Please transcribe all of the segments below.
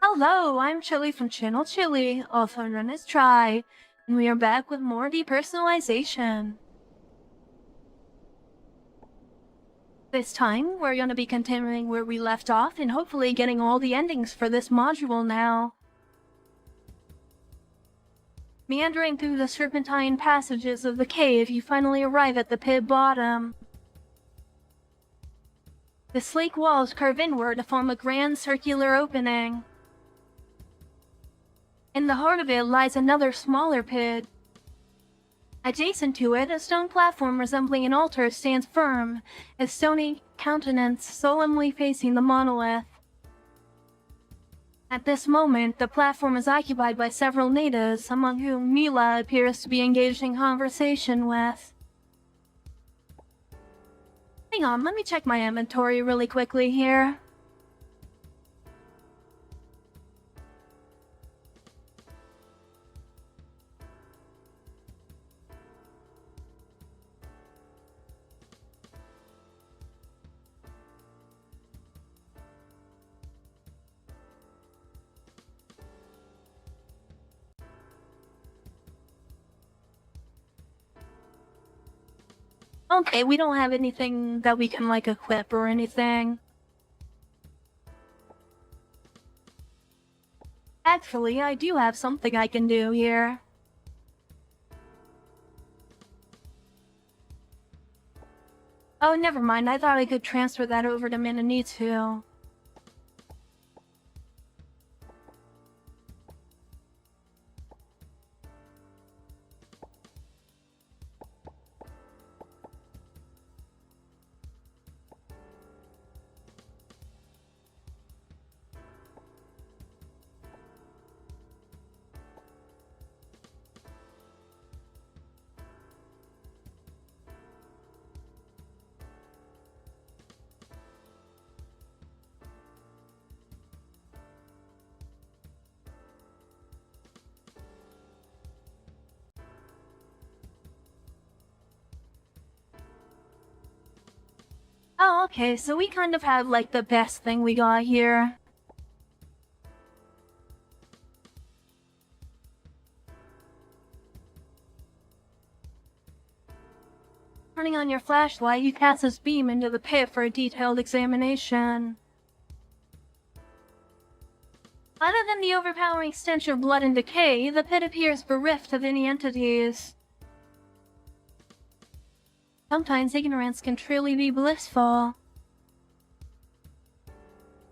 Hello, I'm Chylli from channel Chylli, also known as Try, and we are back with more depersonalization. This time, we're going to be continuing where we left off and hopefully getting all the endings for this module now. Meandering through the serpentine passages of the cave, you finally arrive at the pit bottom. The sleek walls curve inward to form a grand circular opening. In the heart of it lies another smaller pit. Adjacent to it, a stone platform resembling an altar stands firm, its stony countenance solemnly facing the monolith. At this moment, the platform is occupied by several natives, among whom Mila appears to be engaged in conversation with. Hang on, let me check my inventory really quickly here. Okay, we don't have anything that we can, equip or anything. Actually, I do have something I can do here. Oh, never mind. I thought I could transfer that over to Minanitsu. Oh, okay, so we kind of have, the best thing we got here. Turning on your flashlight, you cast this beam into the pit for a detailed examination. Other than the overpowering stench of blood and decay, the pit appears bereft of any entities. Sometimes ignorance can truly be blissful.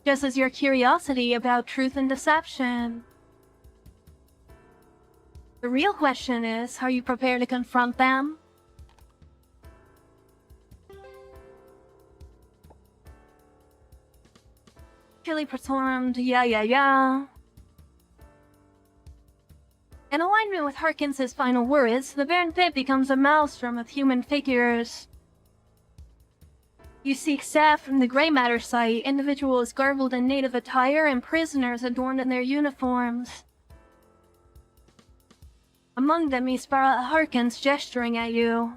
Just as your curiosity about truth and deception. The real question is, are you prepared to confront them? Chylli performed yeah. In alignment with Harkins' final words, the barren pit becomes a maelstrom of human figures. You seek staff from the gray matter site, individuals garbled in native attire, and prisoners adorned in their uniforms. Among them you spy out Harkins gesturing at you.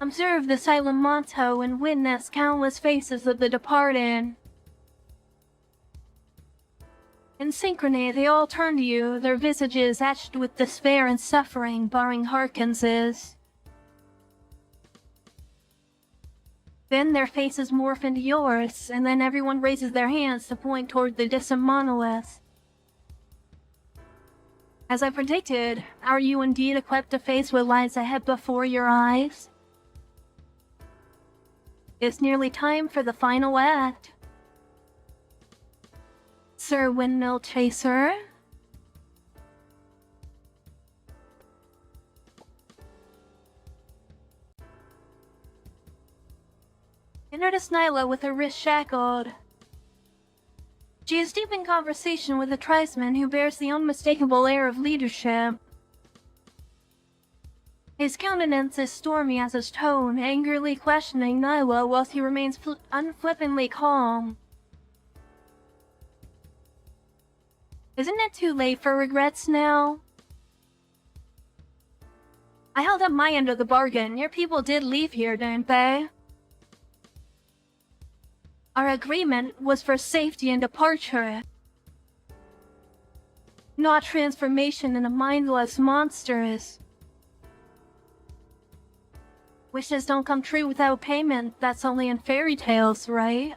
Observe the silent motto and witness countless faces of the departed. In synchrony, they all turn to you, their visages etched with despair and suffering, barring Harkins's. Then their faces morph into yours, and then everyone raises their hands to point toward the distant monolith. As I predicted, are you indeed equipped to face what lies ahead before your eyes? It's nearly time for the final act. Sir Windmill Chaser? You notice Nyla with her wrist shackled. She is deep in conversation with a tribesman who bears the unmistakable air of leadership. His countenance is stormy as his tone, angrily questioning Nyla whilst he remains unflippantly calm. Isn't it too late for regrets now? I held up my end of the bargain. Your people did leave here, didn't they? Our agreement was for safety and departure. not transformation into mindless monsters. Wishes don't come true without payment. That's only in fairy tales, right?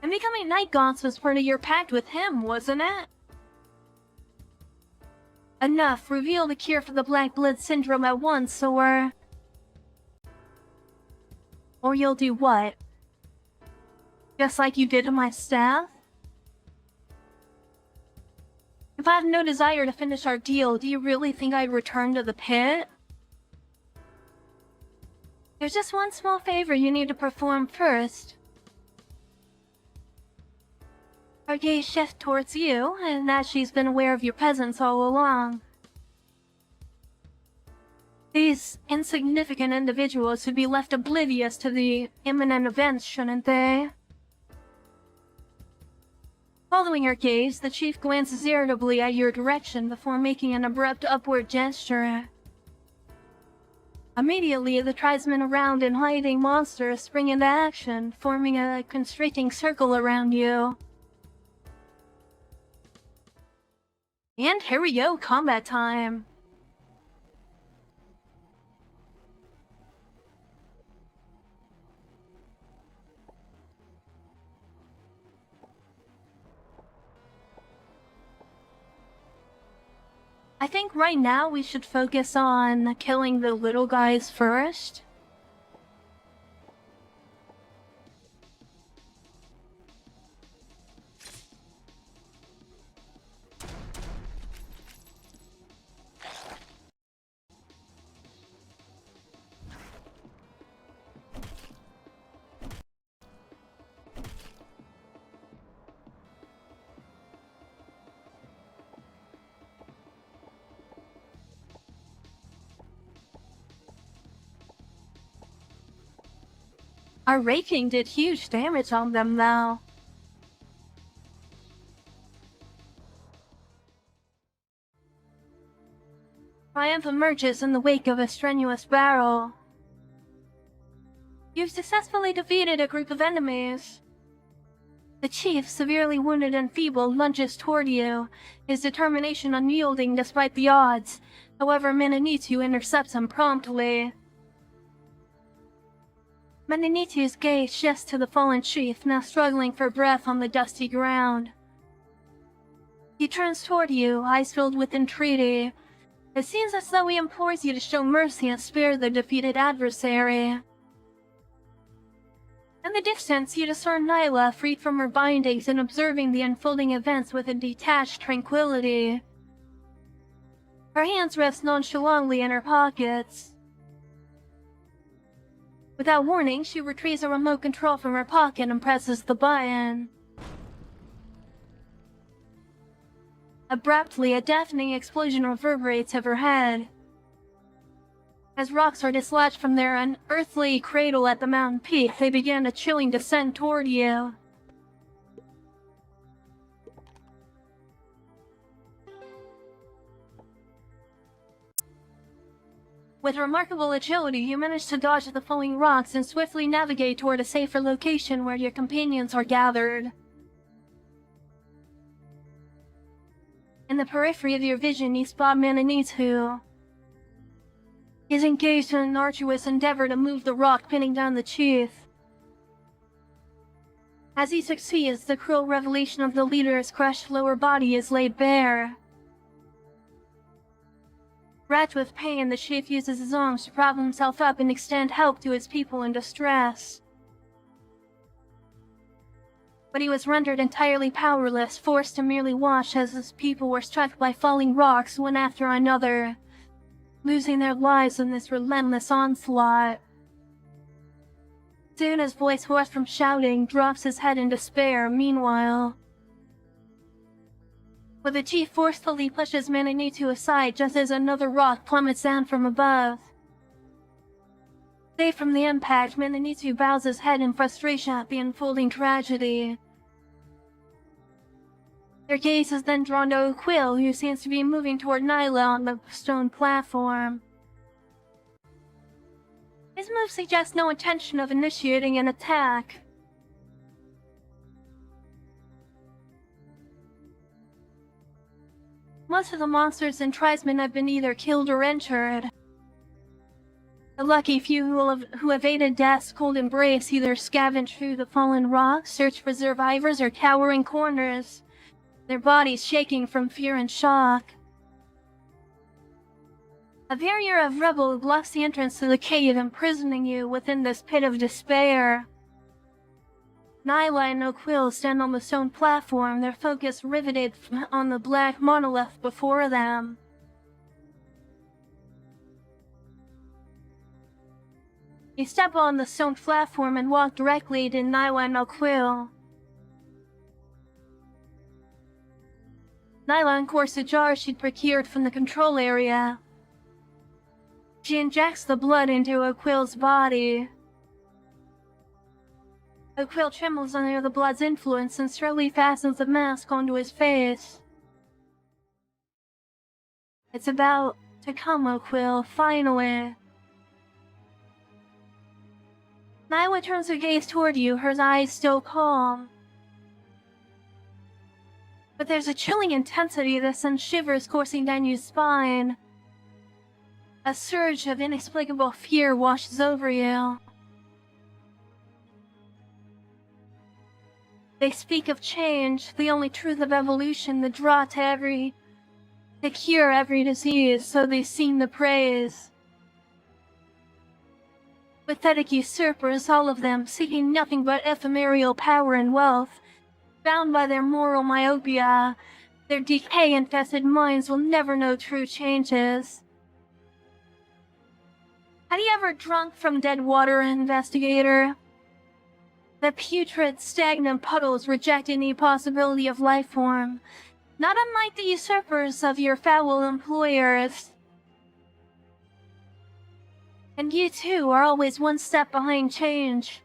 And becoming Night Gaunts was part of your pact with him, wasn't it? Enough. Reveal the cure for the Black Blood Syndrome at once, or you'll do what? Just like you did to my staff? If I have no desire to finish our deal, do you really think I'd return to the pit? There's just one small favor you need to perform first. Our gaze shifts towards you, and that she's been aware of your presence all along. These insignificant individuals should be left oblivious to the imminent events, shouldn't they? Following her gaze, the chief glances irritably at your direction before making an abrupt upward gesture. Immediately, the tribesmen around and hiding monsters spring into action, forming a constricting circle around you. And here we go, combat time. I think right now we should focus on killing the little guys first. Our raking did huge damage on them, though. Triumph emerges in the wake of a strenuous battle. You've successfully defeated a group of enemies. The chief, severely wounded and feeble, lunges toward you, his determination unyielding despite the odds. However, Menenitu intercepts him promptly. Menenitu's gaze shifts to the fallen chief, now struggling for breath on the dusty ground. He turns toward you, eyes filled with entreaty. It seems as though he implores you to show mercy and spare the defeated adversary. In the distance, you discern Nyla, freed from her bindings and observing the unfolding events with a detached tranquility. Her hands rest nonchalantly in her pockets. Without warning, she retrieves a remote control from her pocket and presses the button. Abruptly, a deafening explosion reverberates overhead. As rocks are dislodged from their unearthly cradle at the mountain peak, they begin a chilling descent toward you. With remarkable agility, you manage to dodge the falling rocks and swiftly navigate toward a safer location where your companions are gathered. In the periphery of your vision, you spot Menenitu. He is engaged in an arduous endeavor to move the rock pinning down the chief. As he succeeds, the cruel revelation of the leader's crushed lower body is laid bare. Racked with pain, the chief uses his arms to prop himself up and extend help to his people in distress. But he was rendered entirely powerless, forced to merely watch as his people were struck by falling rocks one after another, losing their lives in this relentless onslaught. Soon his voice, hoarse from shouting, drops his head in despair. Meanwhile, the chief forcefully pushes Menenitu aside just as another rock plummets down from above. Safe from the impact, Menenitu bows his head in frustration at the unfolding tragedy. Their gaze is then drawn to Quill, who seems to be moving toward Nyla on the stone platform. His move suggests no intention of initiating an attack. Most of the monsters and tribesmen have been either killed or injured. The lucky few who evaded death's cold embrace either scavenge through the fallen rocks, search for survivors, or cower in corners, their bodies shaking from fear and shock. A barrier of rubble blocks the entrance to the cave, imprisoning you within this pit of despair. Nyla and O'Quill stand on the stone platform, their focus riveted on the black monolith before them. You step on the stone platform and walk directly to Nyla and O'Quill. Nyla uncorks a jar she'd procured from the control area. She injects the blood into O'Quill's body. O'Quill trembles under the blood's influence and slowly fastens the mask onto his face. It's about to come, O'Quill, finally. Nyla turns her gaze toward you, her eyes still calm. But there's a chilling intensity that sends shivers coursing down your spine. A surge of inexplicable fear washes over you. They speak of change, the only truth of evolution, the draw to cure every disease, so they seem to praise. Pathetic usurpers, all of them, seeking nothing but ephemeral power and wealth. Bound by their moral myopia, their decay-infested minds will never know true changes. Have you ever drunk from dead water, investigator? The putrid, stagnant puddles reject any possibility of life form, not unlike the usurpers of your foul employers. And you too are always one step behind change.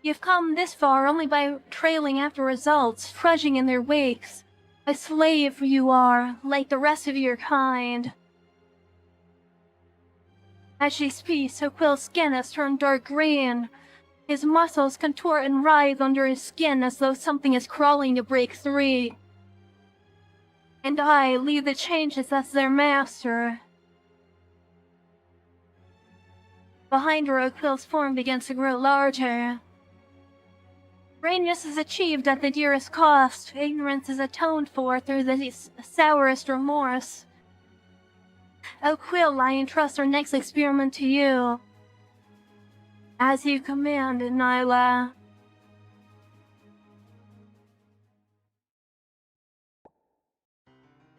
You've come this far only by trailing after results, trudging in their wakes. A slave you are, like the rest of your kind. As she speaks, O'Quill's skin has turned dark green. His muscles contort and writhe under his skin as though something is crawling to break free. And I lead the changes as their master. Behind her, O'Quill's form begins to grow larger. Greatness is achieved at the dearest cost. Ignorance is atoned for through the sourest remorse. O'Quill, I entrust our next experiment to you. As you command, Nyla.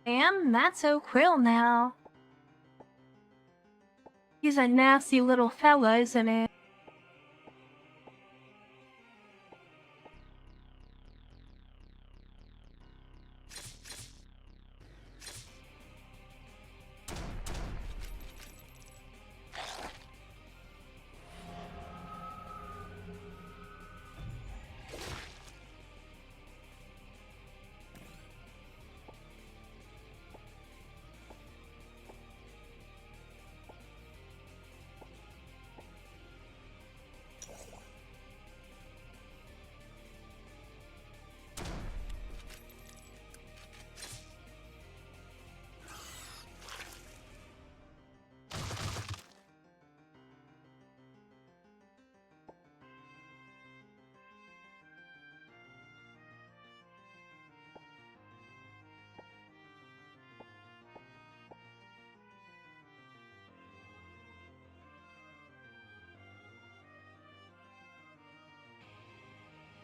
And that's O'Quill now. He's a nasty little fella, isn't he?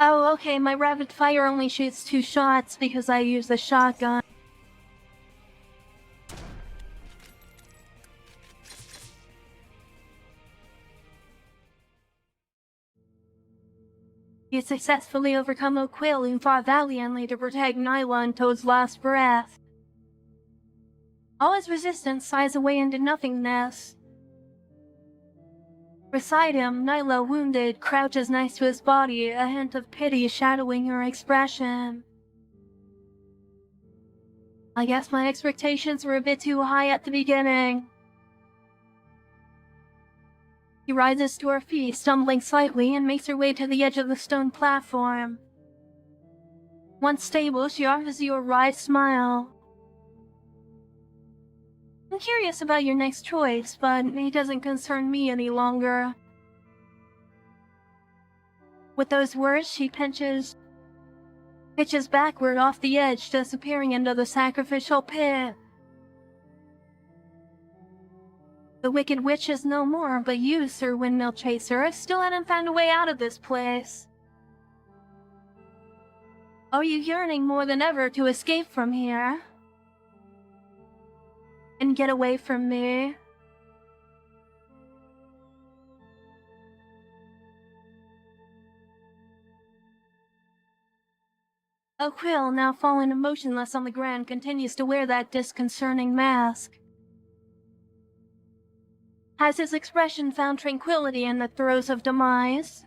Oh, okay, my rapid fire only shoots 2 shots because I use the shotgun. You successfully overcome O'Quill and fought valiantly to protect Nyla until his last breath. All his resistance dies away into nothingness. Beside him, Nyla, wounded, crouches next to his body, a hint of pity shadowing her expression. I guess my expectations were a bit too high at the beginning. She rises to her feet, stumbling slightly, and makes her way to the edge of the stone platform. Once stable, she offers you a wry smile. I'm curious about your next choice, but it doesn't concern me any longer. With those words, she pitches backward off the edge, disappearing into the sacrificial pit. The Wicked Witch is no more, but you, Sir Windmill Chaser, still hadn't found a way out of this place. Are you yearning more than ever to escape from here? And get away from me? Quill, now fallen motionless on the ground, continues to wear that disconcerting mask. Has his expression found tranquility in the throes of demise?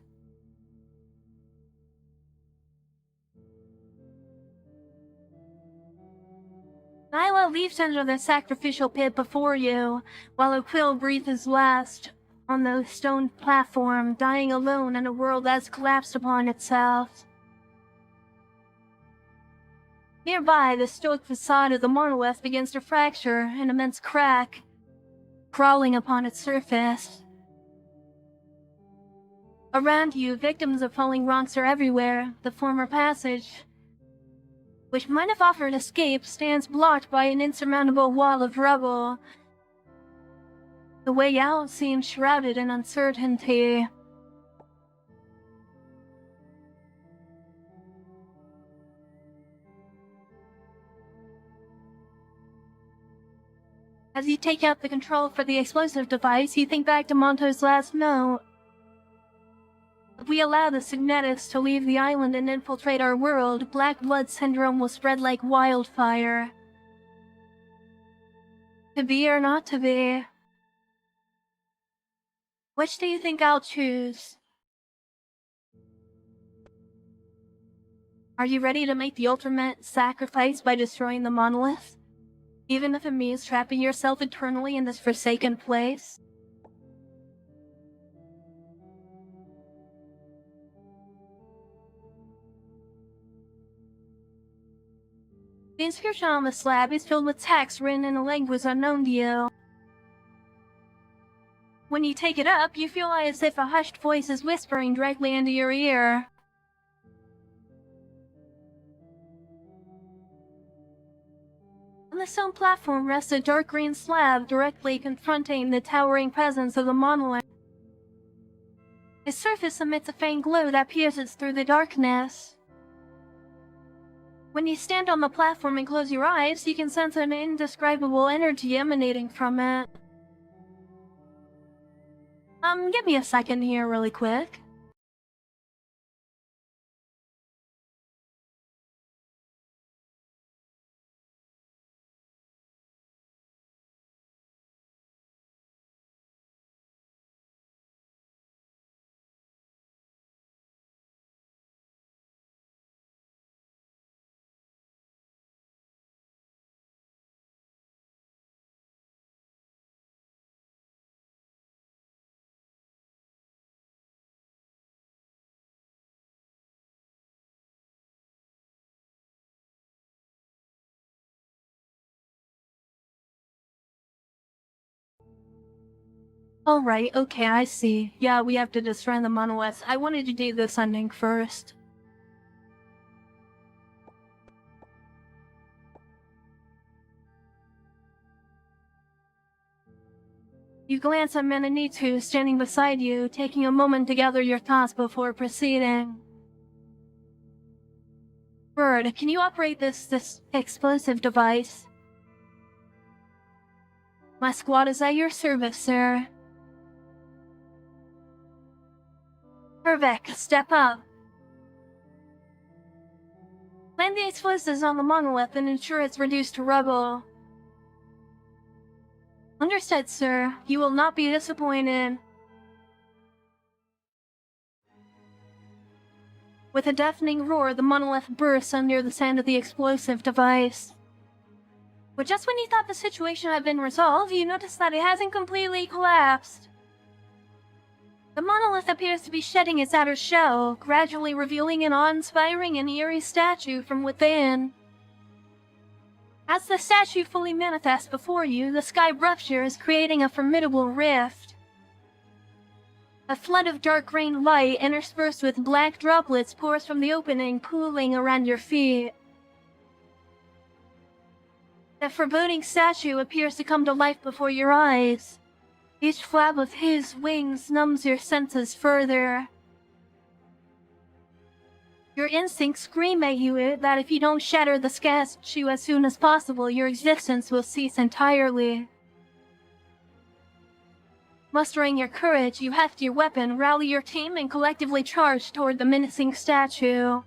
Nyla leaps into the sacrificial pit before you, while Quill breathes his last on the stone platform, dying alone in a world that's collapsed upon itself. Nearby, the stoic facade of the monolith begins to fracture, an immense crack crawling upon its surface. Around you, victims of falling rocks are everywhere. The former passage, which might have offered escape, stands blocked by an insurmountable wall of rubble. The way out seems shrouded in uncertainty. As you take out the control for the explosive device, you think back to Monto's last note. If we allow the Signetics to leave the island and infiltrate our world, Black Blood Syndrome will spread like wildfire. To be or not to be? Which do you think I'll choose? Are you ready to make the ultimate sacrifice by destroying the monolith? Even if it means trapping yourself eternally in this forsaken place? The inscription on the slab is filled with text written in a language unknown to you. When you take it up, you feel as if a hushed voice is whispering directly into your ear. On the stone platform rests a dark green slab directly confronting the towering presence of the monolith. Its surface emits a faint glow that pierces through the darkness. When you stand on the platform and close your eyes, you can sense an indescribable energy emanating from it. Give me a second here really quick. Alright, okay, I see. Yeah, we have to destroy the monolith. I wanted to do this ending first. You glance at Menenitu standing beside you, taking a moment to gather your thoughts before proceeding. Bird, can you operate this explosive device? My squad is at your service, sir. Perfect, step up. Plant the explosives on the monolith and ensure it's reduced to rubble. Understood, sir. You will not be disappointed. With a deafening roar, the monolith bursts under the sound of the explosive device. But just when you thought the situation had been resolved, you notice that it hasn't completely collapsed. The monolith appears to be shedding its outer shell, gradually revealing an awe-inspiring and eerie statue from within. As the statue fully manifests before you, the sky ruptures, creating a formidable rift. A flood of dark green light interspersed with black droplets pours from the opening, pooling around your feet. The foreboding statue appears to come to life before your eyes. Each flap of his wings numbs your senses further. Your instincts scream at you that if you don't shatter the statue as soon as possible, your existence will cease entirely. Mustering your courage, you heft your weapon, rally your team, and collectively charge toward the menacing statue.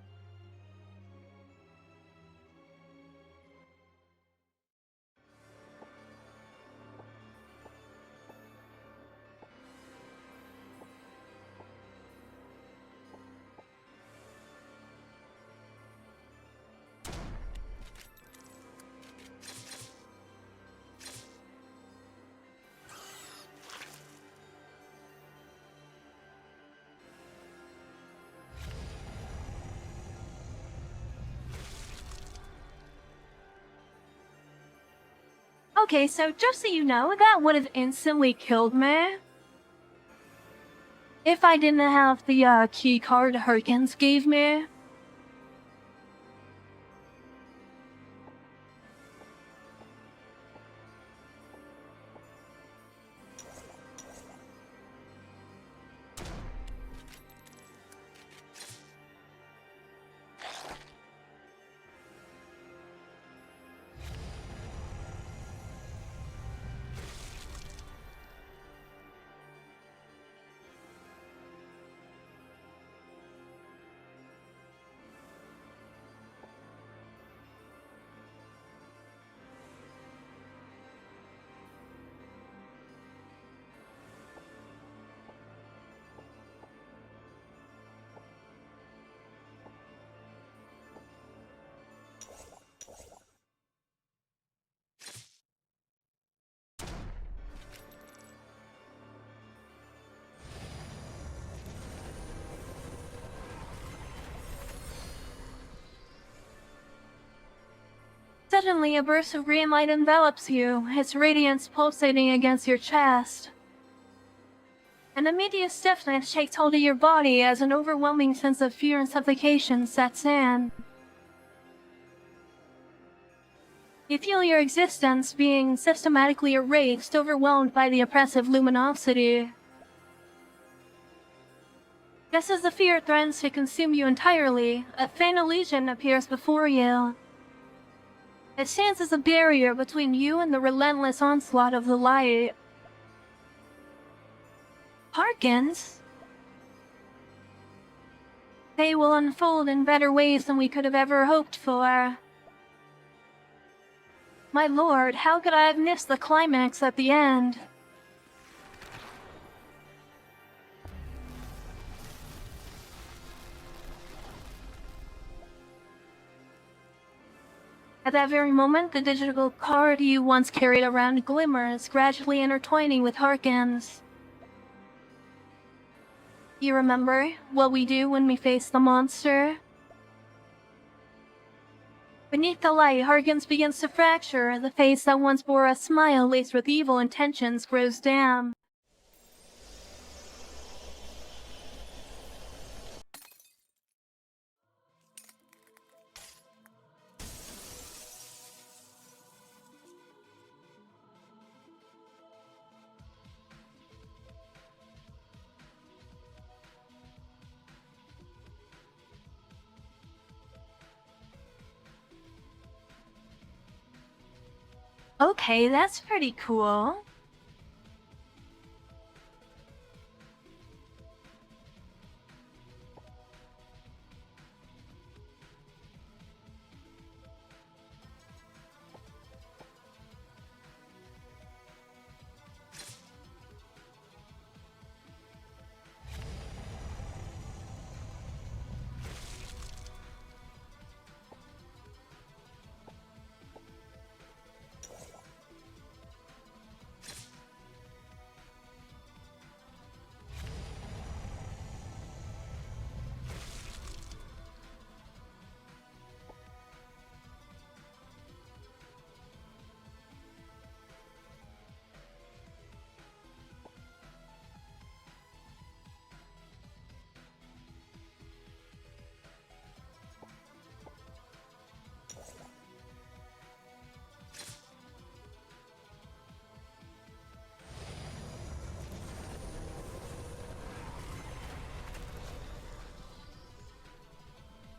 Okay, so just so you know, that would have instantly killed me. If I didn't have the key card Hurricanes gave me. Suddenly, a burst of green light envelops you, its radiance pulsating against your chest. An immediate stiffness takes hold of your body as an overwhelming sense of fear and suffocation sets in. You feel your existence being systematically erased, overwhelmed by the oppressive luminosity. Just as the fear threatens to consume you entirely, a faint illusion appears before you. It stands as a barrier between you and the relentless onslaught of the light. Harkins? They will unfold in better ways than we could have ever hoped for. My lord, how could I have missed the climax at the end? At that very moment, the digital card you once carried around glimmers, gradually intertwining with Harkins. You remember what we do when we face the monster? Beneath the light, Harkins begins to fracture. The face that once bore a smile laced with evil intentions grows dim. Okay, that's pretty cool.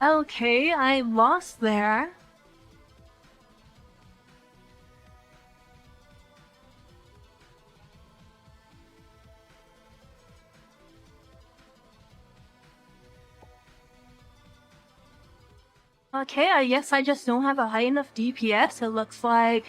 Okay, I lost there. Okay, I guess I just don't have a high enough DPS, it looks like.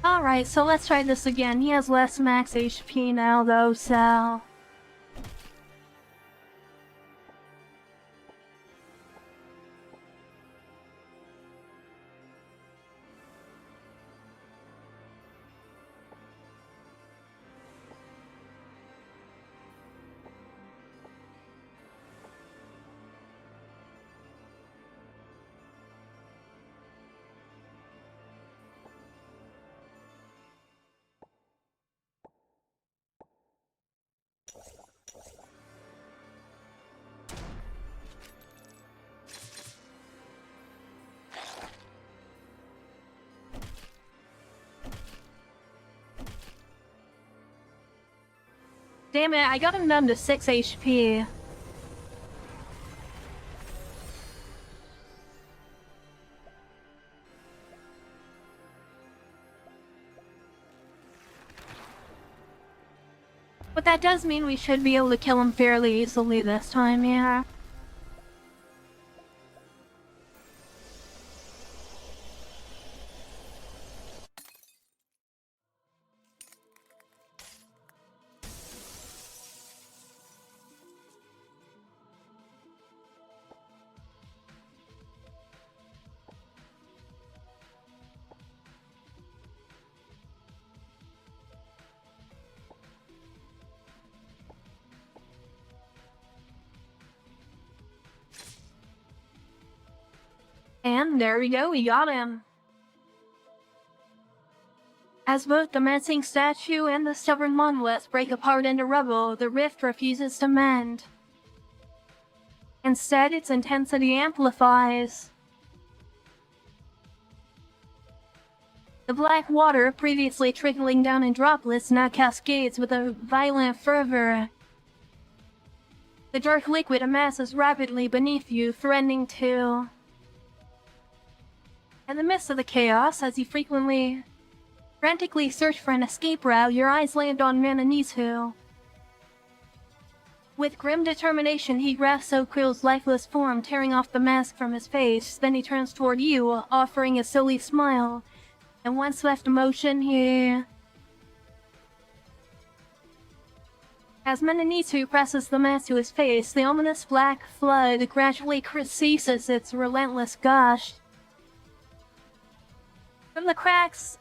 Alright, so let's try this again. He has less max HP now though, so... Damn it, I got him down to 6 HP. But that does mean we should be able to kill him fairly easily this time, yeah. And there we go, we got him. As both the menacing statue and the stubborn monolith break apart into rubble, the rift refuses to mend. Instead, its intensity amplifies. The black water, previously trickling down in droplets, now cascades with a violent fervor. The dark liquid amasses rapidly beneath you, threatening to... In the midst of the chaos, as you frantically search for an escape route, your eyes land on Mananisu. With grim determination, he grasps Okrill's lifeless form, tearing off the mask from his face. Then he turns toward you, offering a silly smile. In one swift motion, he... As Mananisu presses the mask to his face, the ominous black flood gradually ceases its relentless gush. From the cracks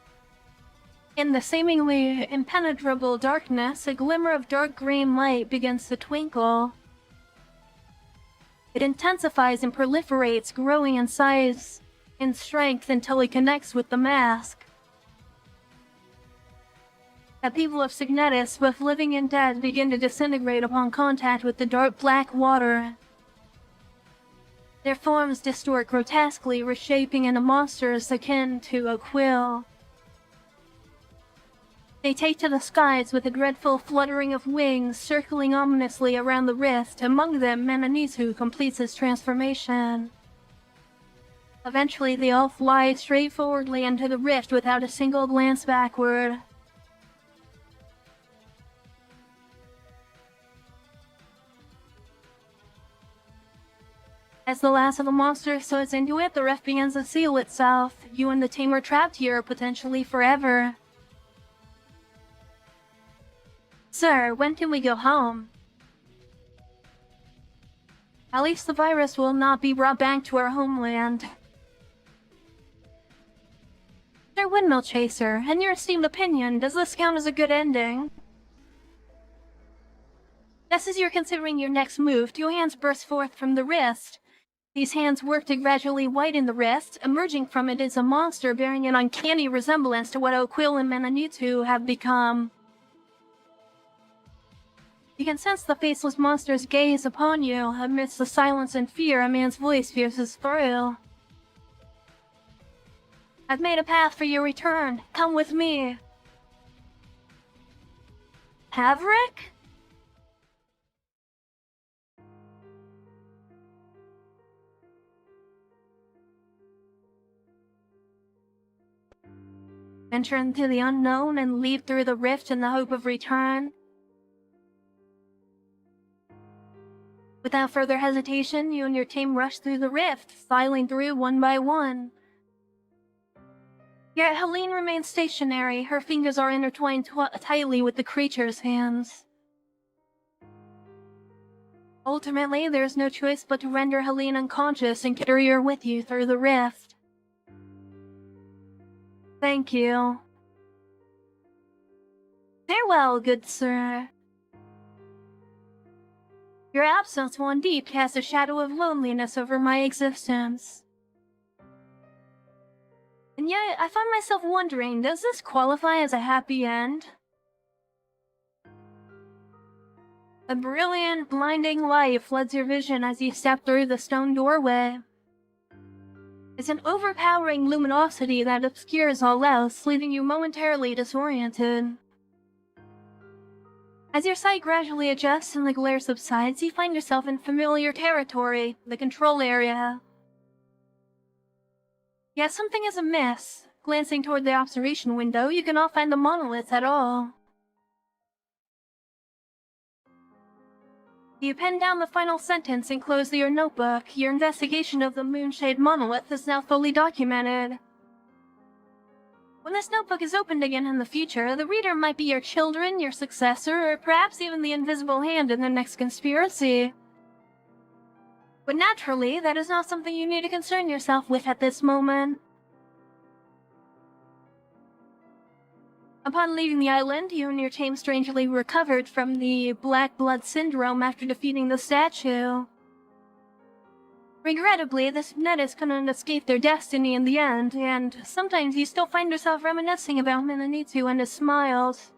in the seemingly impenetrable darkness, a glimmer of dark green light begins to twinkle. It intensifies and proliferates, growing in size and strength until it connects with the mask. The people of Signetis, both living and dead, begin to disintegrate upon contact with the dark black water. Their forms distort grotesquely, reshaping into monsters akin to a quill. They take to the skies with a dreadful fluttering of wings, circling ominously around the rift. Among them, Mananisu completes his transformation. Eventually, they all fly straightforwardly into the rift without a single glance backward. As the last of the monsters soars into it, the rift begins to seal itself. You and the team are trapped here, potentially forever. Sir, when can we go home? At least the virus will not be brought back to our homeland. Sir Windmill Chaser, in your esteemed opinion, does this count as a good ending? Just as you're considering your next move, two hands burst forth from the wrist. These hands work to gradually widen the wrist. Emerging from it is a monster bearing an uncanny resemblance to what O'Quill and Mananitu have become. You can sense the faceless monster's gaze upon you. Amidst the silence and fear, a man's voice pierces through. I've made a path for your return. Come with me. Haverick? Enter into the unknown and leap through the rift in the hope of return. Without further hesitation, you and your team rush through the rift, filing through one by one. Yet Helene remains stationary. Her fingers are intertwined tightly with the creature's hands. Ultimately, there is no choice but to render Helene unconscious and carry her with you through the rift. Thank you. Farewell, good sir. Your absence will indeed cast a shadow of loneliness over my existence. And yet, I find myself wondering, does this qualify as a happy end? A brilliant, blinding light floods your vision as you step through the stone doorway. It's an overpowering luminosity that obscures all else, leaving you momentarily disoriented. As your sight gradually adjusts and the glare subsides, you find yourself in familiar territory, the control area. Yet something is amiss. Glancing toward the observation window, you cannot find the monoliths at all. You pen down the final sentence and close your notebook. Your investigation of the Moonshade monolith is now fully documented. When this notebook is opened again in the future, the reader might be your children, your successor, or perhaps even the invisible hand in the next conspiracy. But naturally, that is not something you need to concern yourself with at this moment. Upon leaving the island, you and your team strangely recovered from the Black Blood Syndrome after defeating the statue. Regrettably, the Subnettis couldn't escape their destiny in the end, and sometimes you still find yourself reminiscing about Mananitu and his smiles.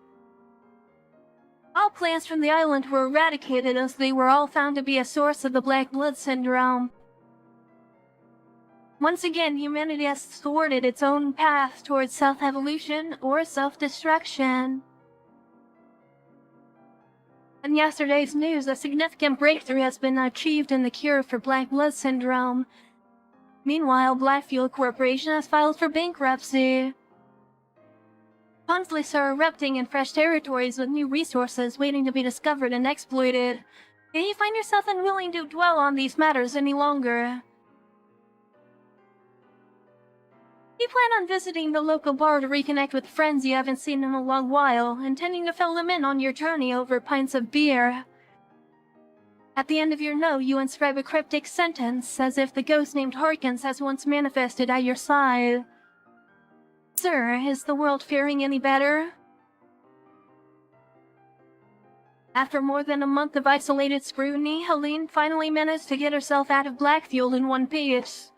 All plants from the island were eradicated as they were all found to be a source of the Black Blood Syndrome. Once again, humanity has thwarted its own path towards self-evolution or self-destruction. In yesterday's news, a significant breakthrough has been achieved in the cure for Black Blood Syndrome. Meanwhile, Blackfield Corporation has filed for bankruptcy. Conflicts are erupting in fresh territories with new resources waiting to be discovered and exploited. Yet you find yourself unwilling to dwell on these matters any longer. You plan on visiting the local bar to reconnect with friends you haven't seen in a long while, intending to fill them in on your journey over pints of beer. At the end of your note, you inscribe a cryptic sentence, as if the ghost named Harkins has once manifested at your side. Sir, is the world faring any better? After more than a month of isolated scrutiny, Helene finally managed to get herself out of Blackfield in one piece.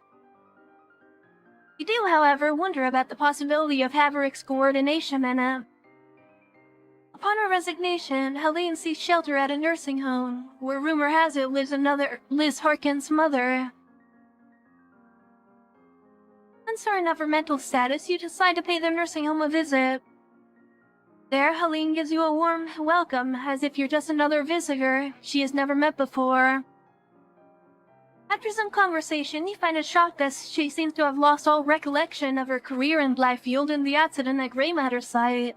You do, however, wonder about the possibility of Haverick's coordination in it. Upon her resignation, Helene seeks shelter at a nursing home, where rumor has it lives another Liz Harkins' mother. Uncertain of her mental status, you decide to pay the nursing home a visit. There, Helene gives you a warm welcome, as if you're just another visitor she has never met before. After some conversation, you find it shocked that she seems to have lost all recollection of her career in Blackfield and the accident at Grey Matter site.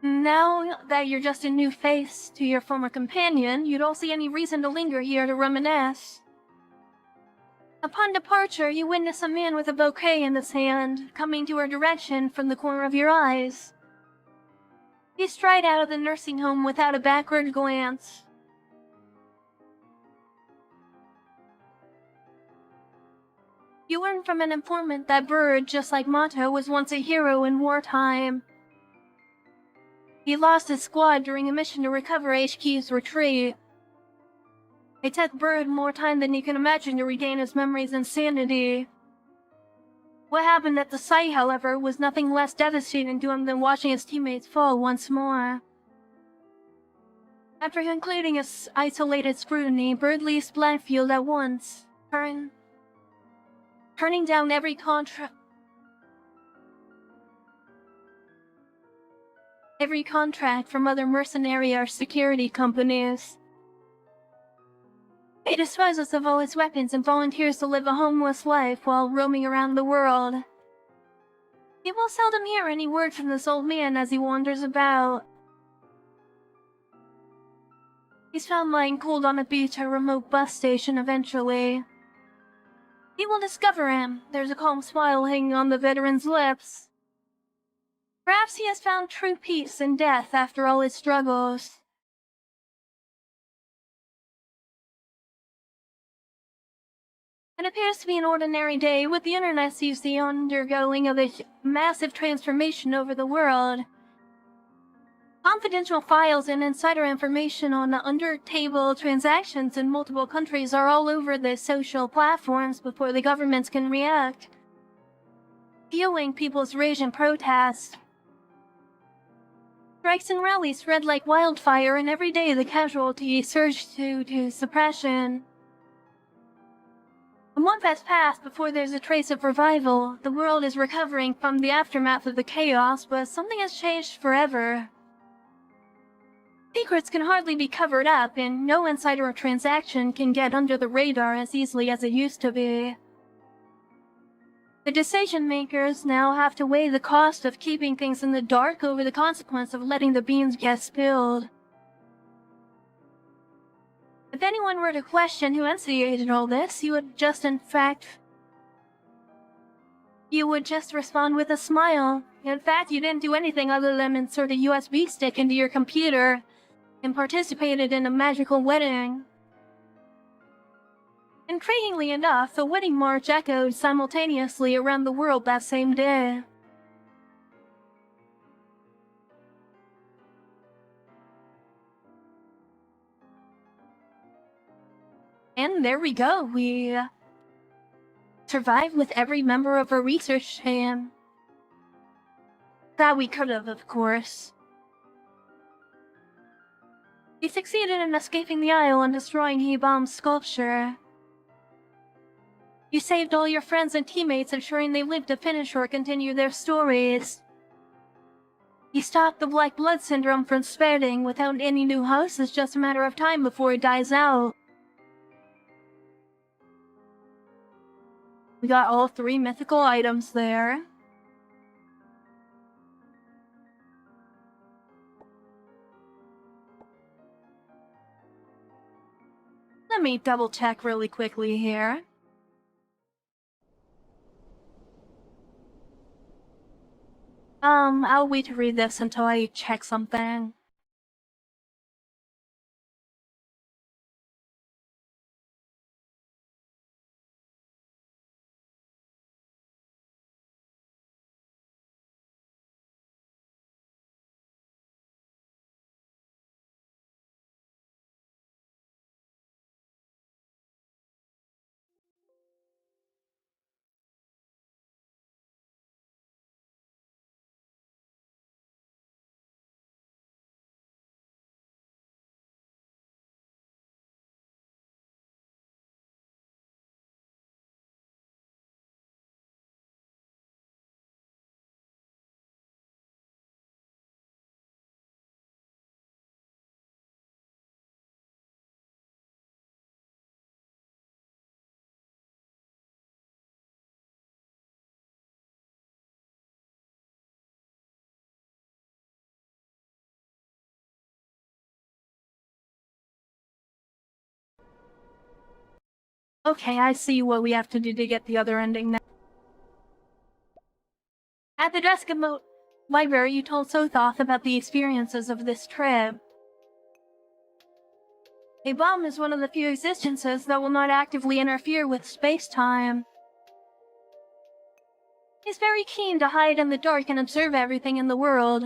Now that you're just a new face to your former companion, you don't see any reason to linger here to reminisce. Upon departure, you witness a man with a bouquet in his hand, coming to her direction from the corner of your eyes. He stride out of the nursing home without a backward glance. You learn from an informant that Bird, just like Mato, was once a hero in wartime. He lost his squad during a mission to recover HQ's retreat. It took Bird more time than you can imagine to regain his memories and sanity. What happened at the site, however, was nothing less devastating to him than watching his teammates fall once more. After concluding his isolated scrutiny, Bird leaves Blackfield at once, turning down every contract from other mercenary or security companies. He disposes of all his weapons and volunteers to live a homeless life while roaming around the world. You will seldom hear any word from this old man as he wanders about. He's found lying cold on a beach at a remote bus station eventually. You will discover him. There's a calm smile hanging on the veteran's lips. Perhaps he has found true peace in death after all his struggles. It appears to be an ordinary day, with the internet sees the undergoing of a massive transformation over the world. Confidential files and insider information on under-table transactions in multiple countries are all over the social platforms before the governments can react, fueling people's rage and protest. Strikes and rallies spread like wildfire, and every day the casualties surge due to suppression. A month has passed before there's a trace of revival. The world is recovering from the aftermath of the chaos, but something has changed forever. Secrets can hardly be covered up, and no insider or transaction can get under the radar as easily as it used to be. The decision makers now have to weigh the cost of keeping things in the dark over the consequence of letting the beans get spilled. If anyone were to question who instigated all this, you would just respond with a smile. In fact, you didn't do anything other than insert a USB stick into your computer and participated in a magical wedding. Intriguingly enough, the wedding march echoed simultaneously around the world that same day. And there we go, we survived with every member of our research team. That we could have, of course. You succeeded in escaping the Isle and destroying He-Bomb's sculpture. You saved all your friends and teammates, ensuring they lived to finish or continue their stories. You stopped the Black Blood Syndrome from spreading. Without any new hosts, it's just a matter of time before it dies out. We got all 3 mythical items there. Let me double check really quickly here. I'll wait to read this until I check something. Okay, I see what we have to do to get the other ending now. At the desk Why were you told Sothoth about the experiences of this trip? A bomb is one of the few existences that will not actively interfere with space-time. He's very keen to hide in the dark and observe everything in the world.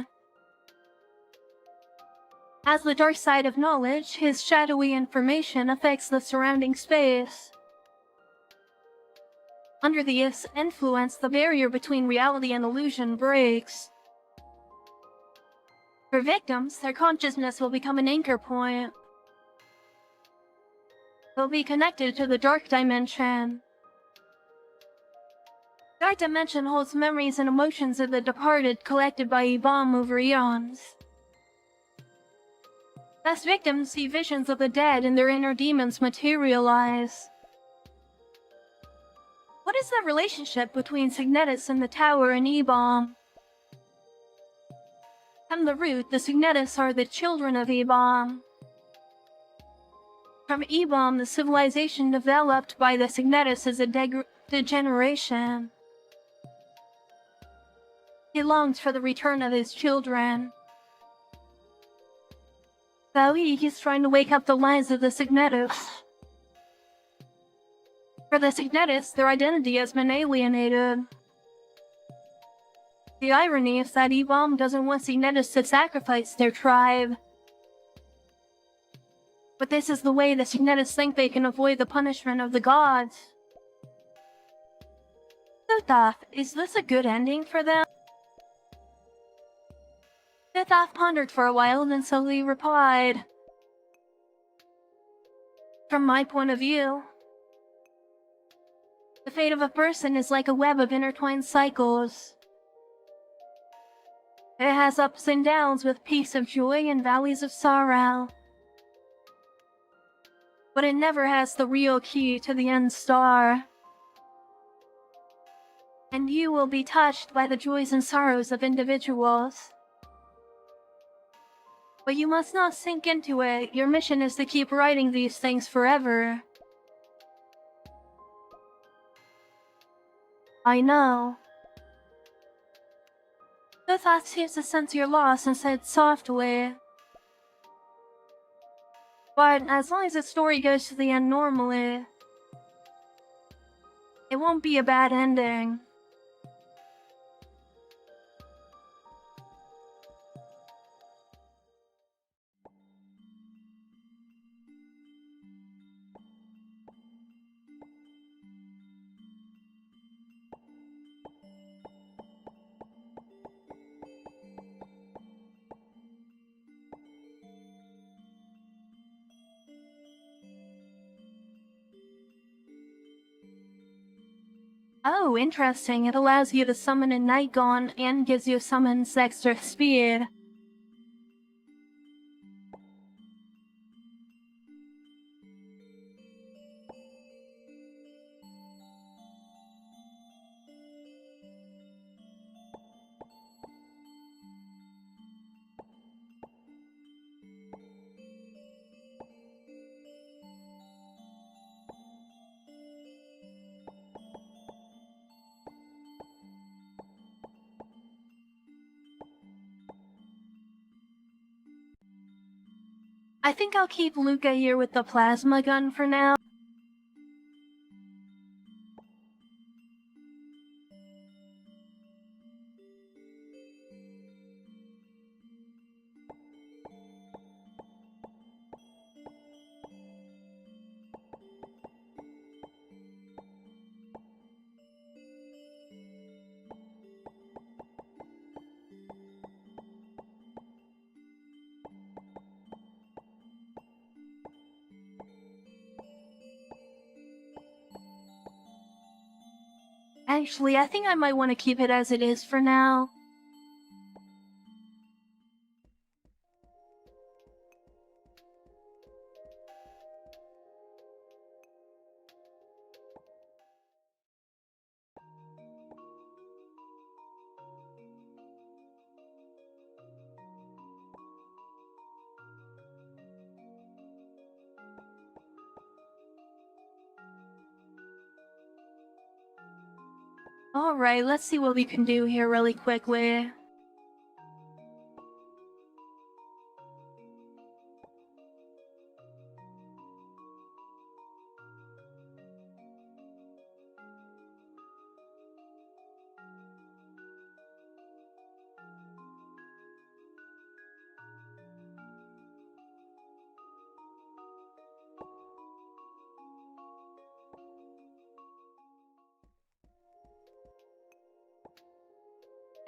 As the dark side of knowledge, his shadowy information affects the surrounding space. Under the If's influence, the barrier between reality and illusion breaks. For victims, their consciousness will become an anchor point. They'll be connected to the dark dimension. Dark dimension holds memories and emotions of the departed collected by Ibam over eons. Thus victims see visions of the dead and their inner demons materialize. What is the relationship between Signetis and the tower and Ibam? From the root, the Signetis are the children of Ibam. From Ibam, the civilization developed by the Signetis is a degeneration. He longs for the return of his children. Baoik is trying to wake up the lives of the Signetis. For the Signetis, their identity has been alienated. The irony is that Ibam doesn't want Signetis to sacrifice their tribe. But this is the way the Signetis think they can avoid the punishment of the gods. Sothoth, is this a good ending for them? Sothoth pondered for a while, then slowly replied. From my point of view, the fate of a person is like a web of intertwined cycles. It has ups and downs with peaks of joy and valleys of sorrow. But it never has the real key to the end star. And you will be touched by the joys and sorrows of individuals. But you must not sink into it. Your mission is to keep writing these things forever. I know. Sothoth seems to sense your loss and said softly. But as long as the story goes to the end normally, it won't be a bad ending. Oh, interesting. It allows you to summon a Nightgaunt and gives you summons extra speed. I think I'll keep Luca here with the plasma gun for now. Actually, I think I might want to keep it as it is for now. Alright, let's see what we can do here really quickly.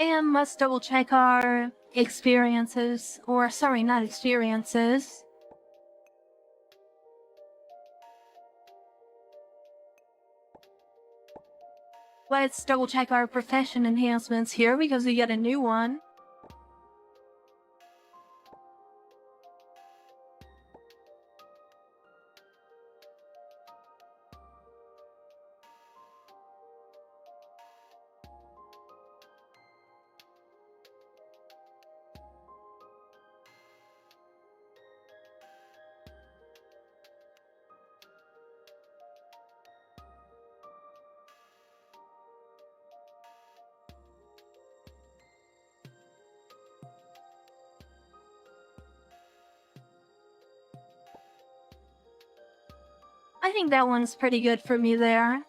And must double check our experiences, or sorry, not experiences. Let's double check our profession enhancements here because we get a new one. I think that one's pretty good for me there.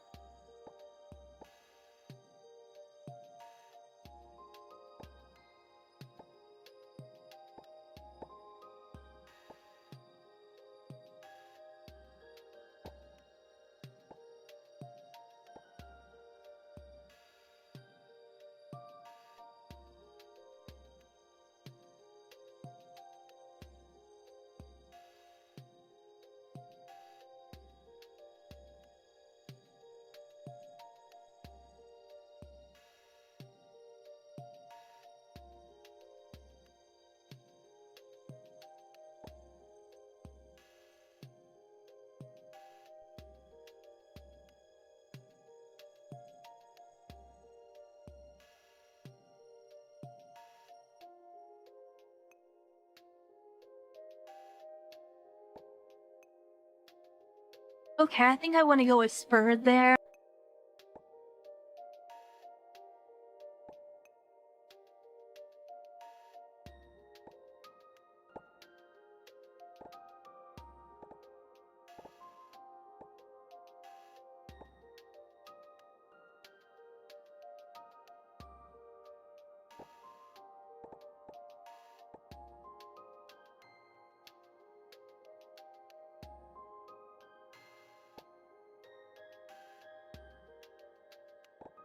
Okay, I think I want to go with Spurred there.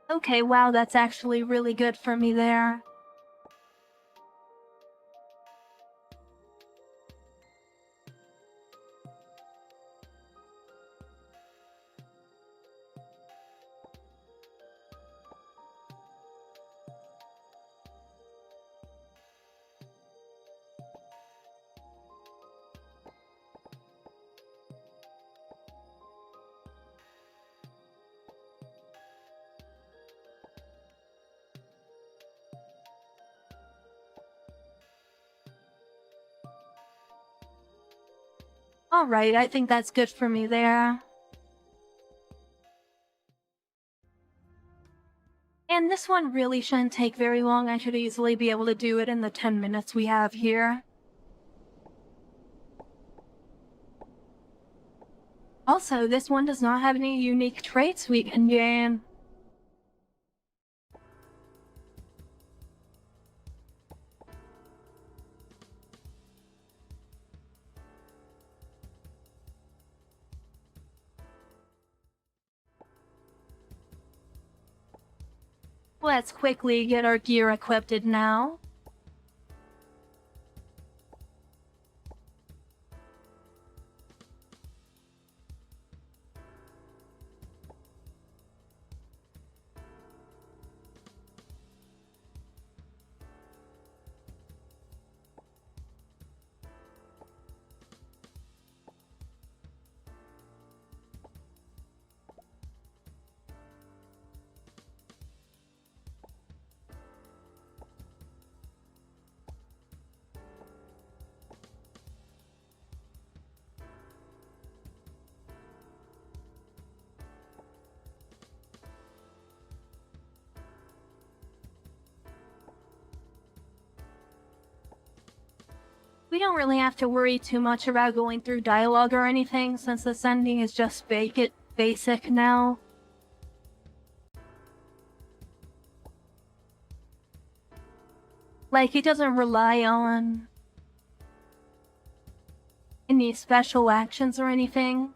Okay, wow, that's actually really good for me there. Alright, I think that's good for me there. And this one really shouldn't take very long. I should easily be able to do it in the 10 minutes we have here. Also, this one does not have any unique traits we can gain. Let's quickly get our gear equipped now. We don't really have to worry too much about going through dialogue or anything, since the sending is just basic now. Like, it doesn't rely on any special actions or anything.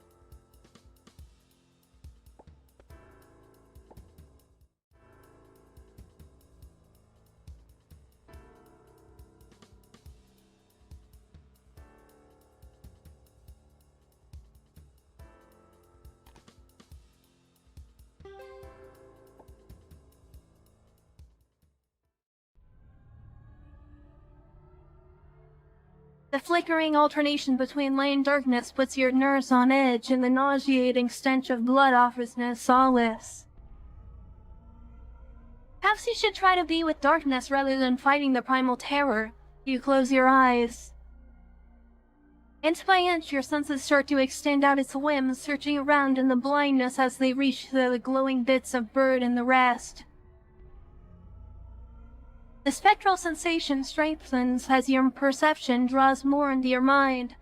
The flickering alternation between light and darkness puts your nerves on edge, and the nauseating stench of blood offers no solace. Perhaps you should try to be with darkness rather than fighting the primal terror. You close your eyes. Inch by inch, your senses start to extend out its limbs, searching around in the blindness as they reach the glowing bits of bird and the rest. The spectral sensation strengthens as your perception draws more into your mind.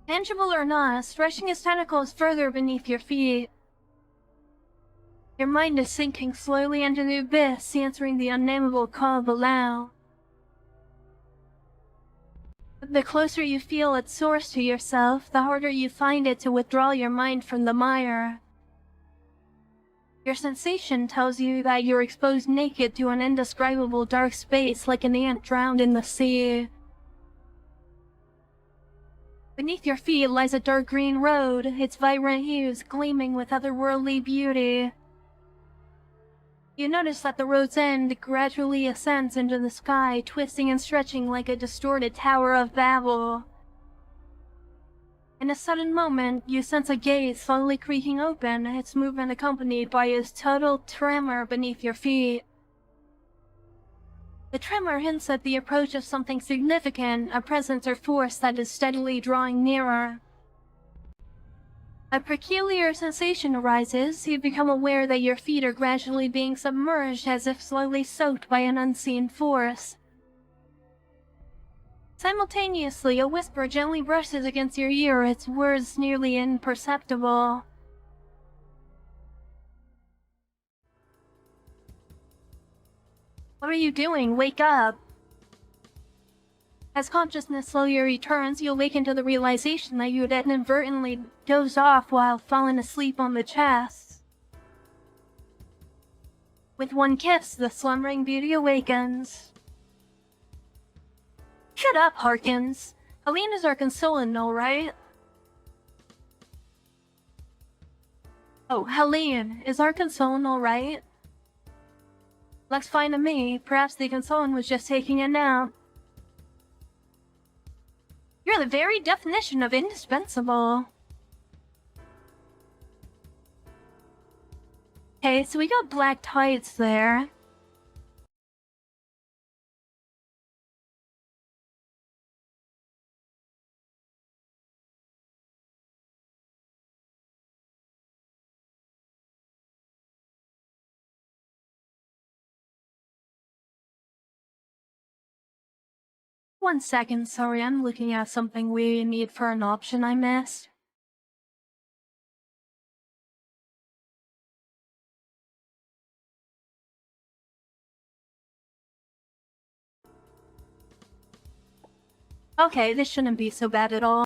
Tangible or not, stretching its tentacles further beneath your feet. Your mind is sinking slowly into the abyss, answering the unnameable call below. The closer you feel its source to yourself, the harder you find it to withdraw your mind from the mire. Your sensation tells you that you're exposed naked to an indescribable dark space like an ant drowned in the sea. Beneath your feet lies a dark green road, its vibrant hues gleaming with otherworldly beauty. You notice that the road's end gradually ascends into the sky, twisting and stretching like a distorted Tower of Babel. In a sudden moment, you sense a gate slowly creaking open, its movement accompanied by a total tremor beneath your feet. The tremor hints at the approach of something significant, a presence or force that is steadily drawing nearer. A peculiar sensation arises. You become aware that your feet are gradually being submerged, as if slowly soaked by an unseen force. Simultaneously, a whisper gently brushes against your ear, its words nearly imperceptible. What are you doing? Wake up! As consciousness slowly returns, you awaken to the realization that you had inadvertently dozed off while falling asleep on the chest. With one kiss, the slumbering beauty awakens. Shut up, Harkins. Helene is our consolant, all right? Oh, Helene, is our consolant all right? Looks fine to me. Perhaps the consolant was just taking a nap. You're the very definition of indispensable. Okay, so we got black tights there. One second, sorry, I'm looking at something we need for an option I missed. Okay, this shouldn't be so bad at all.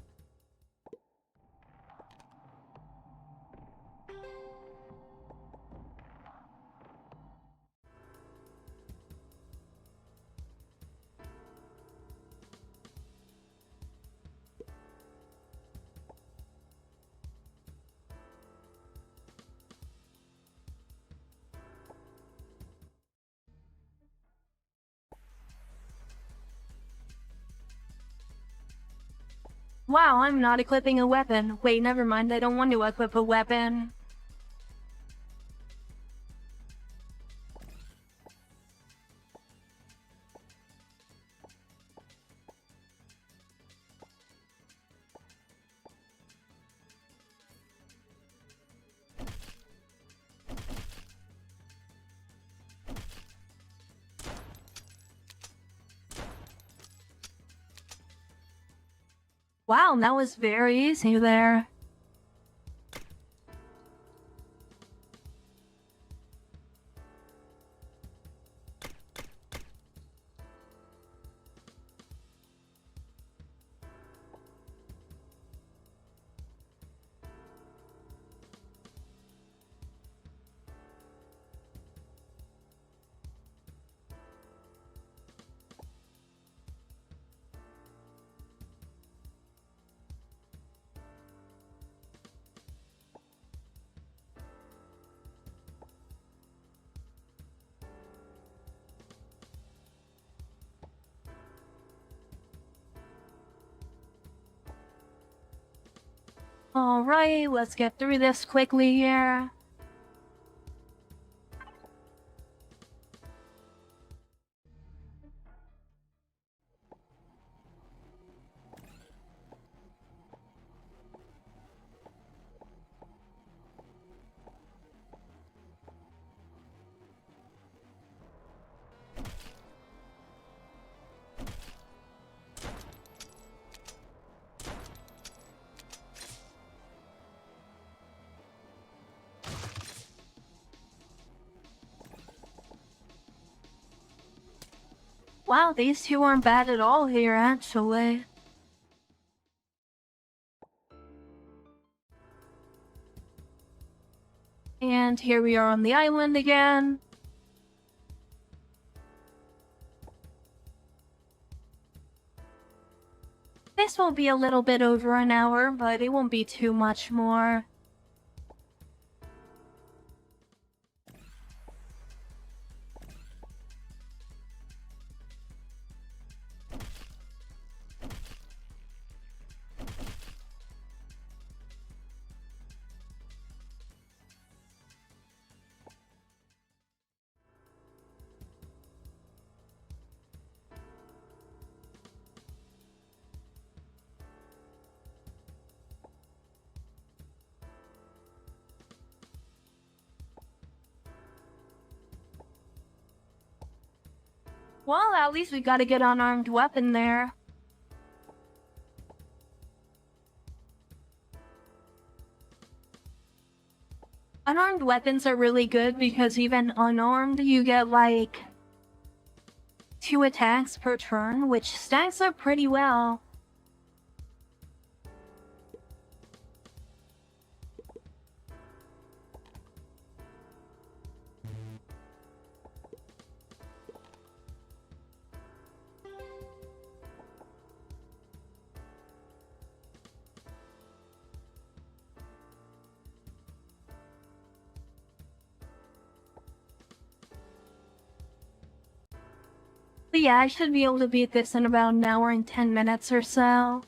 Wow, I'm not equipping a weapon. Wait, never mind, I don't want to equip a weapon. Wow, that was very easy there. Alright, let's get through this quickly here. Wow, these two aren't bad at all here, actually. And here we are on the island again. This will be a little bit over an hour, but it won't be too much more. Well, at least we got a good unarmed weapon there. Unarmed weapons are really good because even unarmed, you get like 2 attacks per turn, which stacks up pretty well. But yeah, I should be able to beat this in about an hour and 10 minutes or so.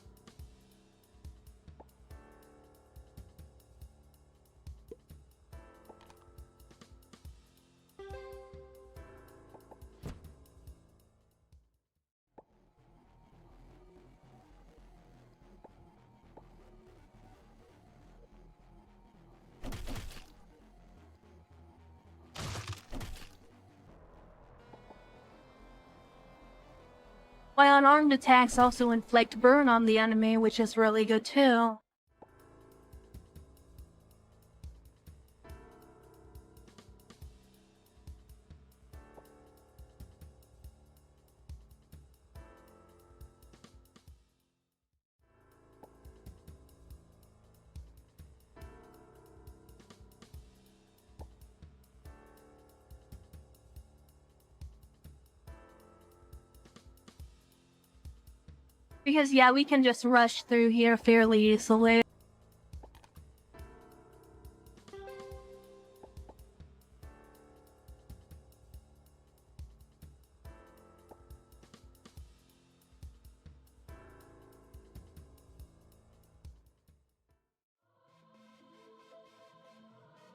While unarmed attacks also inflict burn on the enemy, which is really good too. Because yeah, we can just rush through here fairly easily.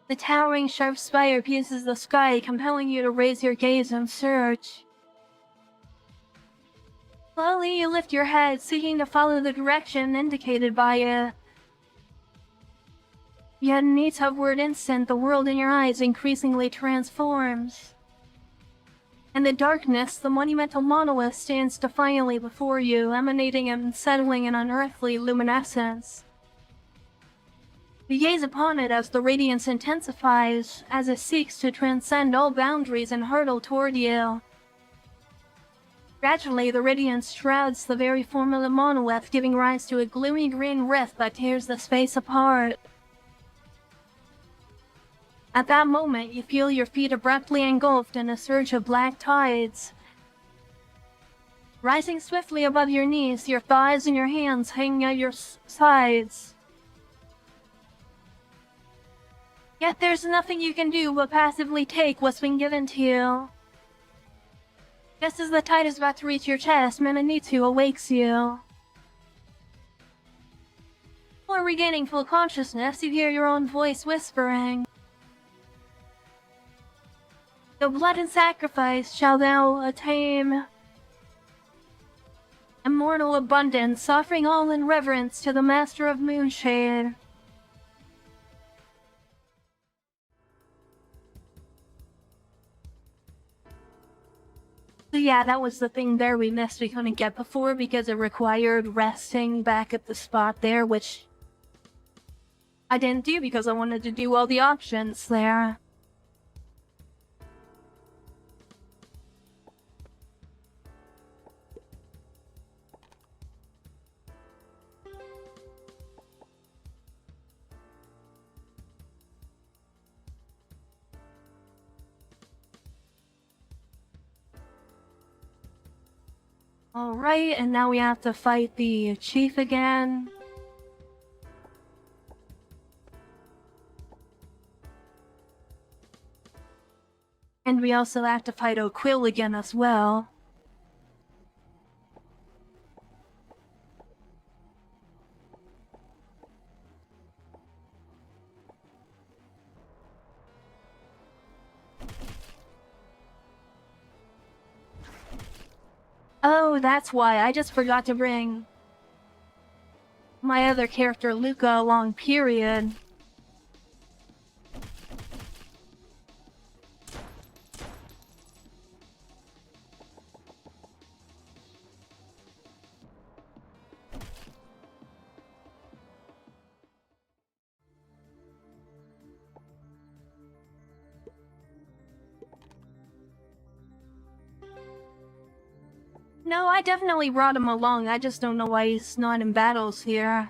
The towering sharp spire pierces the sky, compelling you to raise your gaze and search. Slowly you lift your head, seeking to follow the direction indicated by it. Yet in each upward instant, the world in your eyes increasingly transforms. In the darkness, the monumental monolith stands defiantly before you, emanating and settling an unearthly luminescence. You gaze upon it as the radiance intensifies, as it seeks to transcend all boundaries and hurtle toward you. Gradually, the radiance shrouds the very form of the monolith, giving rise to a gloomy green rift that tears the space apart. At that moment, you feel your feet abruptly engulfed in a surge of black tides. Rising swiftly above your knees, your thighs and your hands hanging at your sides. Yet there's nothing you can do but passively take what's been given to you. Just as the tide is about to reach your chest, Mananitsu awakes you. For Before regaining full consciousness, you hear your own voice whispering. The blood and sacrifice shall thou attain immortal abundance, offering all in reverence to the Master of Moonshade. So yeah, that was the thing there we missed. We couldn't get before because it required resting back at the spot there, which I didn't do because I wanted to do all the options there. Alright, and now we have to fight the chief again. And we also have to fight O'Quill again as well. Oh, that's why. I just forgot to bring my other character, Luca, along, period. No, I definitely brought him along. I just don't know why he's not in battles here.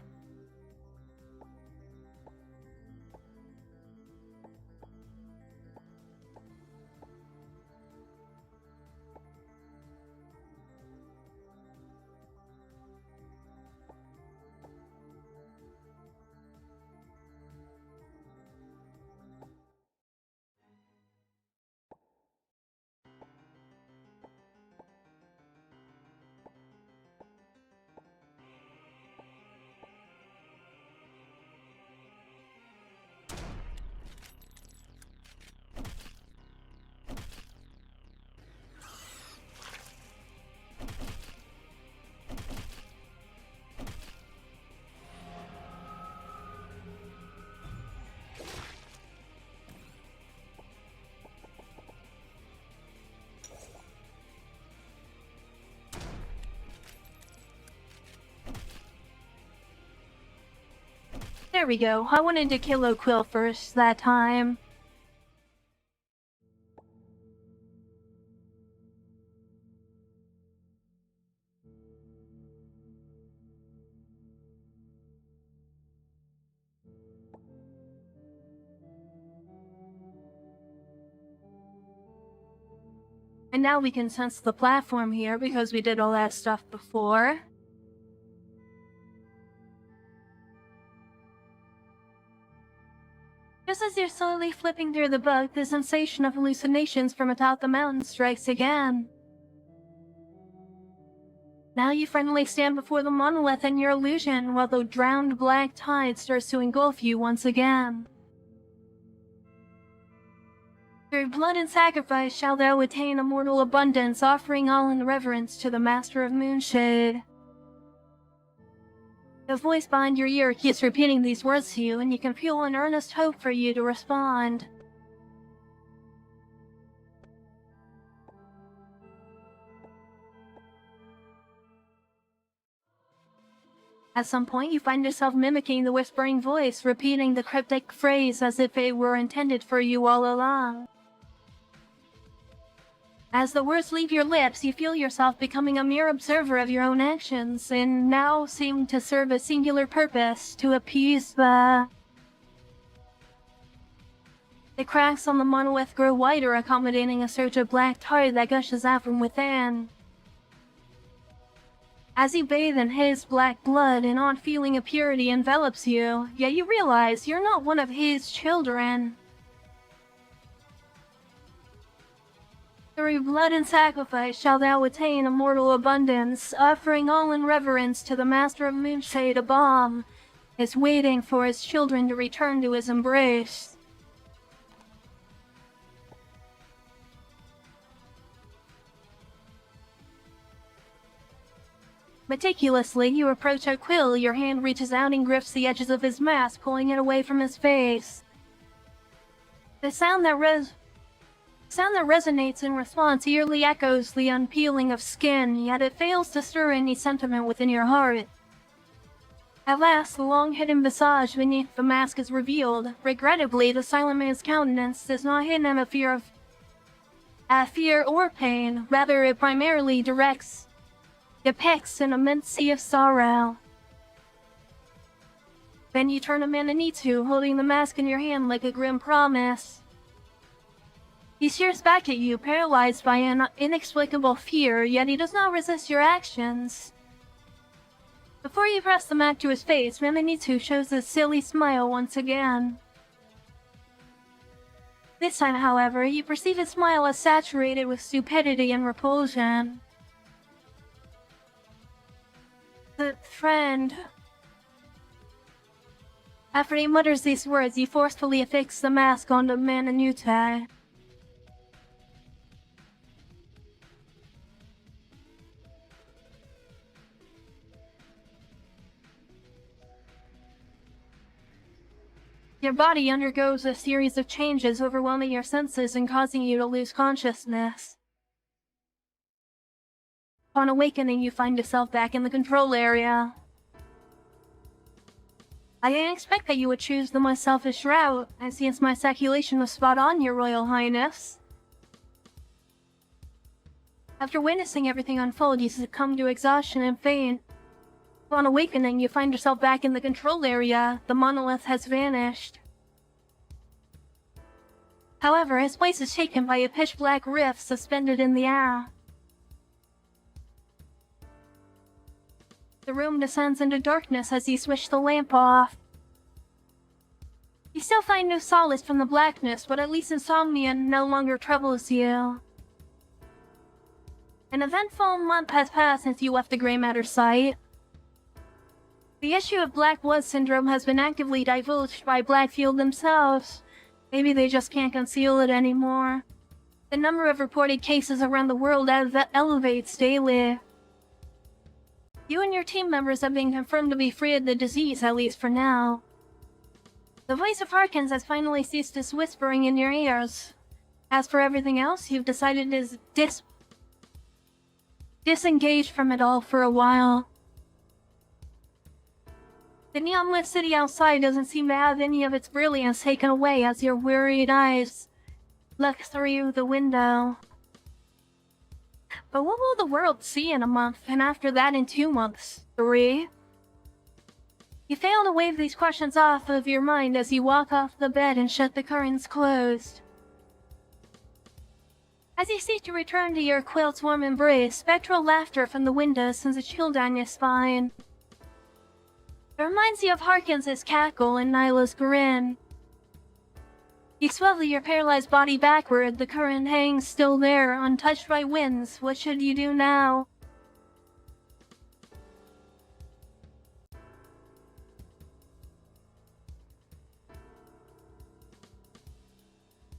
There we go. I wanted to kill O'Quill first that time. And now we can sense the platform here because we did all that stuff before. Just as you're slowly flipping through the book, the sensation of hallucinations from atop the mountain strikes again. Now you finally stand before the monolith and your illusion, while the drowned black tide starts to engulf you once again. Through blood and sacrifice shall thou attain immortal abundance, offering all in reverence to the Master of Moonshade. The voice behind your ear keeps repeating these words to you, and you can feel an earnest hope for you to respond. At some point, you find yourself mimicking the whispering voice, repeating the cryptic phrase as if it were intended for you all along. As the words leave your lips, you feel yourself becoming a mere observer of your own actions, and now seem to serve a singular purpose, to appease the cracks on the monolith grow wider, accommodating a surge of black tar that gushes out from within. As you bathe in his black blood, an odd feeling of purity envelops you, yet you realize you're not one of his children. Through blood and sacrifice shall thou attain immortal abundance, offering all in reverence to the Master of Moonshade above. is waiting for his children to return to his embrace. Meticulously, you approach Chylli. Your hand reaches out and grips the edges of his mask, pulling it away from his face. The sound that resonates in response eerily echoes the unpeeling of skin, yet it fails to stir any sentiment within your heart. At last, the long-hidden visage beneath the mask is revealed. Regrettably, the silent man's countenance does not hint at fear or pain. Rather, it primarily depicts an immense sea of sorrow. Then you turn to Mananitu, holding the mask in your hand like a grim promise. He stares back at you, paralyzed by an inexplicable fear, yet he does not resist your actions. Before you press the mask to his face, Mananitu shows a silly smile once again. This time, however, you perceive his smile as saturated with stupidity and repulsion. The friend. After he mutters these words, he forcefully affixes the mask onto Mananitu. Your body undergoes a series of changes, overwhelming your senses and causing you to lose consciousness. Upon awakening, you find yourself back in the control area. I didn't expect that you would choose the most selfish route, and since my calculation was spot on, Your Royal Highness. After witnessing everything unfold, you succumb to exhaustion and faint. Upon awakening, you find yourself back in the control area. The monolith has vanished. However, his place is taken by a pitch-black rift suspended in the air. The room descends into darkness as you switch the lamp off. You still find no solace from the blackness, but at least insomnia no longer troubles you. An eventful month has passed since you left the Grey Matter site. The issue of Black Blood Syndrome has been actively divulged by Blackfield themselves. Maybe they just can't conceal it anymore. The number of reported cases around the world elevates daily. You and your team members have been confirmed to be free of the disease, at least for now. The voice of Harkins has finally ceased its whispering in your ears. As for everything else, you've decided to disengage from it all for a while. The neon-lit city outside doesn't seem to have any of its brilliance taken away as your wearied eyes look through the window. But what will the world see in a month, and after that in 2 months? 3? You fail to wave these questions off of your mind as you walk off the bed and shut the curtains closed. As you seek to return to your quilt's warm embrace, spectral laughter from the window sends a chill down your spine. It reminds you of Harkins' cackle and Nyla's grin. You swivel your paralyzed body backward, the current hangs still there, untouched by winds. What should you do now?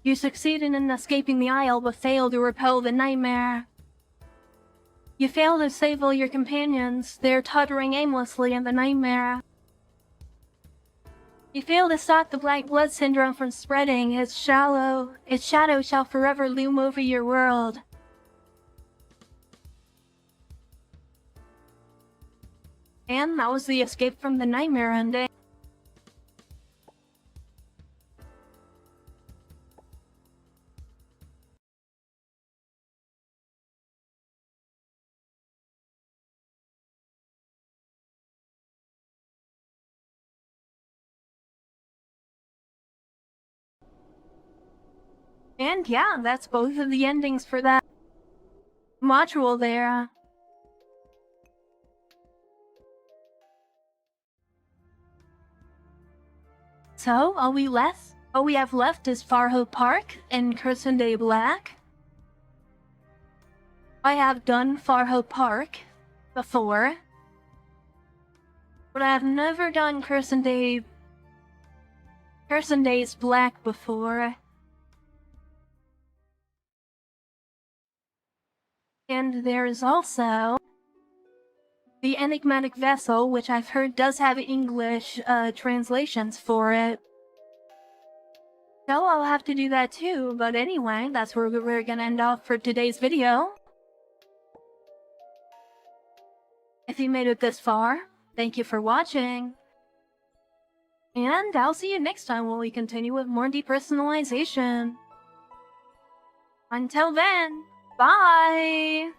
You succeeded in escaping the isle, but failed to repel the nightmare. You fail to save all your companions. They're tottering aimlessly in the nightmare. You fail to stop the Black Blood Syndrome from spreading. Its shadow shall forever loom over your world. And that was the escape from the nightmare ending. And yeah, that's both of the endings for that module there. So, all we have left is Farhope Park and Curtain Day Black. I have done Farhope Park before. but I've never done Curse Days Black before. And there's also the Enigmatic Vessel, which I've heard does have English translations for it. So I'll have to do that too, but anyway, that's where we're gonna end off for today's video. If you made it this far, thank you for watching. And I'll see you next time when we continue with more depersonalization. Until then, bye!